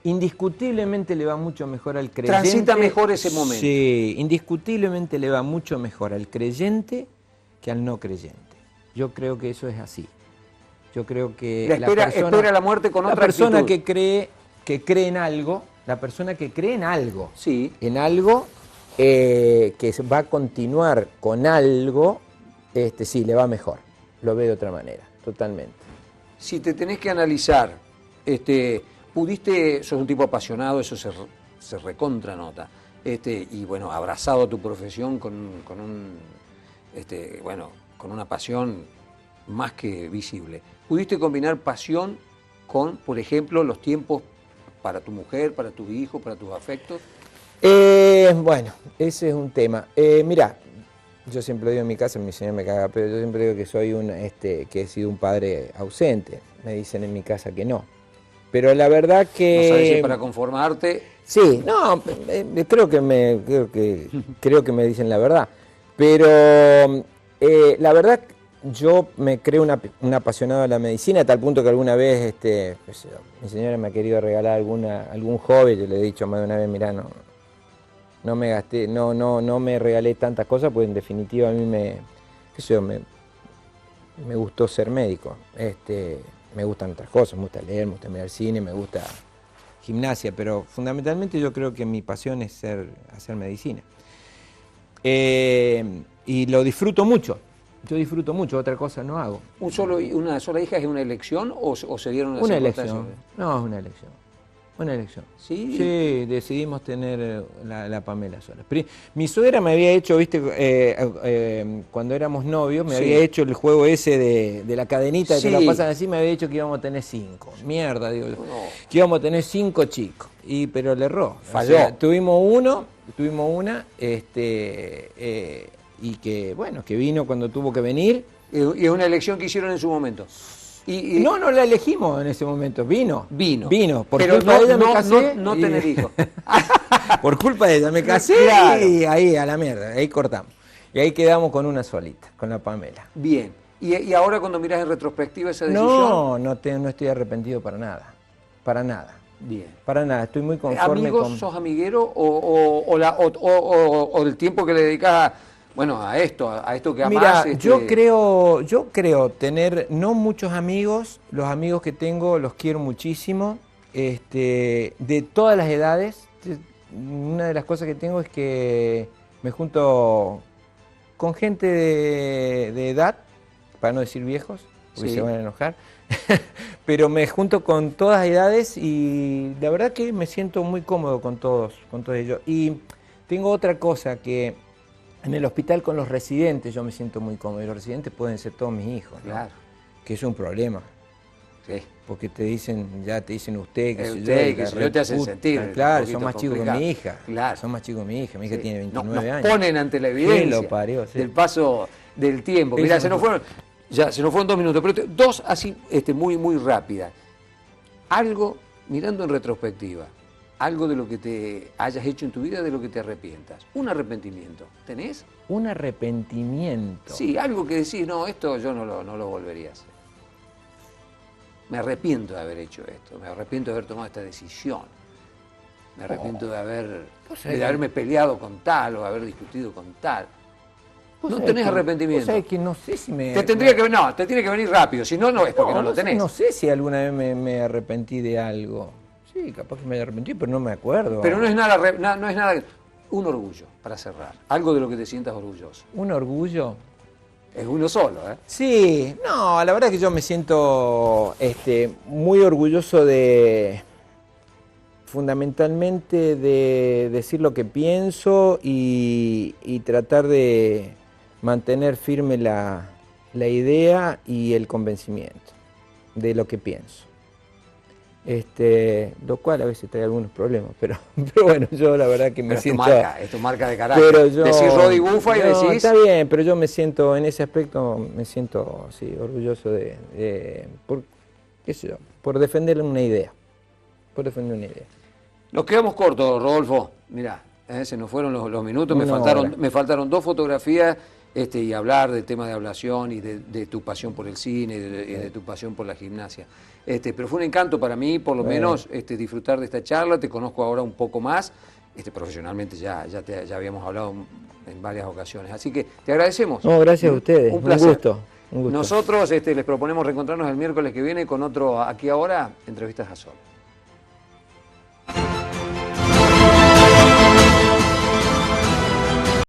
Indiscutiblemente le va mucho mejor al creyente. Transita mejor ese momento. Sí, indiscutiblemente le va mucho mejor al creyente que al no creyente. Yo creo que eso es así. Yo creo que espera la muerte con otra actitud. La persona que cree en algo, sí, en algo que va a continuar con algo, sí, le va mejor. Lo ve de otra manera, totalmente. Si te tenés que analizar, sos un tipo apasionado, eso se recontranota, y bueno, abrazado a tu profesión con una pasión más que visible. ¿Pudiste combinar pasión con, por ejemplo, los tiempos para tu mujer, para tu hijo, para tus afectos? Bueno, ese es un tema. Mirá, yo siempre digo en mi casa, mi señora me caga, pero yo siempre digo que soy que he sido un padre ausente. Me dicen en mi casa que no. Pero la verdad que... ¿No sabes si para conformarte? Sí, no, creo que me dicen la verdad. Pero La verdad, yo me creo un apasionado de la medicina, a tal punto que alguna vez pues, mi señora me ha querido regalar algún hobby. Yo le he dicho más de una vez, mirá, no me gasté, no me regalé tantas cosas, pues en definitiva a mí me gustó ser médico. Me gustan otras cosas, me gusta leer, me gusta mirar cine, me gusta gimnasia, pero fundamentalmente yo creo que mi pasión es hacer medicina. Y lo disfruto mucho. Yo disfruto mucho, otra cosa no hago. ¿Una sola hija es una elección o se dieron las Una circunstancias? elección. No, es una elección. Una elección. ¿Sí? Sí, decidimos tener la Pamela sola. Mi suegra me había hecho, viste, cuando éramos novios, me había hecho el juego ese de la cadenita que te la pasan así, me había dicho que íbamos a tener 5. Mierda, digo yo. No. Que íbamos a tener 5 chicos. Pero le erró. Falló. O sea, tuvimos una, y que, bueno, que vino cuando tuvo que venir. Y es una elección que hicieron en su momento. No la elegimos en ese momento, vino. Por pero culpa de ella me casé. No tener hijos. Por culpa de ella me casé, claro. Y ahí a la mierda, ahí cortamos. Y ahí quedamos con una solita, con la Pamela. Bien. ¿Y ahora cuando miras en retrospectiva esa decisión? No estoy arrepentido para nada. Para nada. Bien. Para nada, estoy muy conforme. ¿Amigos, sos amiguero o el tiempo que le dedicas a esto que amás? Mira, yo creo tener no muchos amigos. Los amigos que tengo los quiero muchísimo, de todas las edades. Una de las cosas que tengo es que me junto con gente de edad, para no decir viejos, porque se van a enojar, pero me junto con todas las edades y la verdad que me siento muy cómodo con todos ellos. Y tengo otra cosa, que en el hospital con los residentes yo me siento muy cómodo, y los residentes pueden ser todos mis hijos, ¿no? Claro. Que es un problema. Sí. Porque ya te dicen usted, que yo te hacen sentir. Claro, son más chicos que mi hija. Claro. Son más chicos que mi hija. Mi hija tiene 29 años. Nos ponen ante la evidencia del paso del tiempo. Mirá, se nos fueron 2 minutos, pero dos así muy, muy rápidas. Algo, mirando en retrospectiva, algo de lo que te hayas hecho en tu vida, de lo que te arrepientas. Un arrepentimiento. ¿Tenés? Un arrepentimiento. Sí, algo que decís, no, esto yo no lo volvería a hacer. Me arrepiento de haber hecho esto, me arrepiento de haber tomado esta decisión, me arrepiento de haberme peleado con tal o haber discutido con tal. ¿No tenés arrepentimiento? ¿Sabés que no sé si me... te tiene que venir rápido, si no, no es porque no lo tenés. No sé si alguna vez me arrepentí de algo. Sí, capaz que me arrepentí, pero no me acuerdo. Pero no es nada, un orgullo, para cerrar, algo de lo que te sientas orgulloso. ¿Un orgullo? Es uno solo, ¿eh? Sí, no, la verdad que yo me siento muy orgulloso fundamentalmente de decir lo que pienso y tratar de mantener firme la idea y el convencimiento de lo que pienso. Lo cual a veces trae algunos problemas, pero bueno, yo la verdad que me siento... Es tu marca de carácter. Decís Rodi Bufa y decís... Está bien, pero yo me siento, en ese aspecto, sí, orgulloso por defender una idea. Nos quedamos cortos, Rodolfo. Mirá, se nos fueron los minutos, me faltaron 2 fotografías y hablar del tema de ablación y de tu pasión por el cine y de tu pasión por la gimnasia. Pero fue un encanto para mí, por lo menos, disfrutar de esta charla. Te conozco ahora un poco más. Profesionalmente ya habíamos hablado en varias ocasiones. Así que te agradecemos. No, gracias a ustedes. Un placer. Un gusto. Nosotros les proponemos reencontrarnos el miércoles que viene con otro Aquí Ahora, Entrevistas a Solas.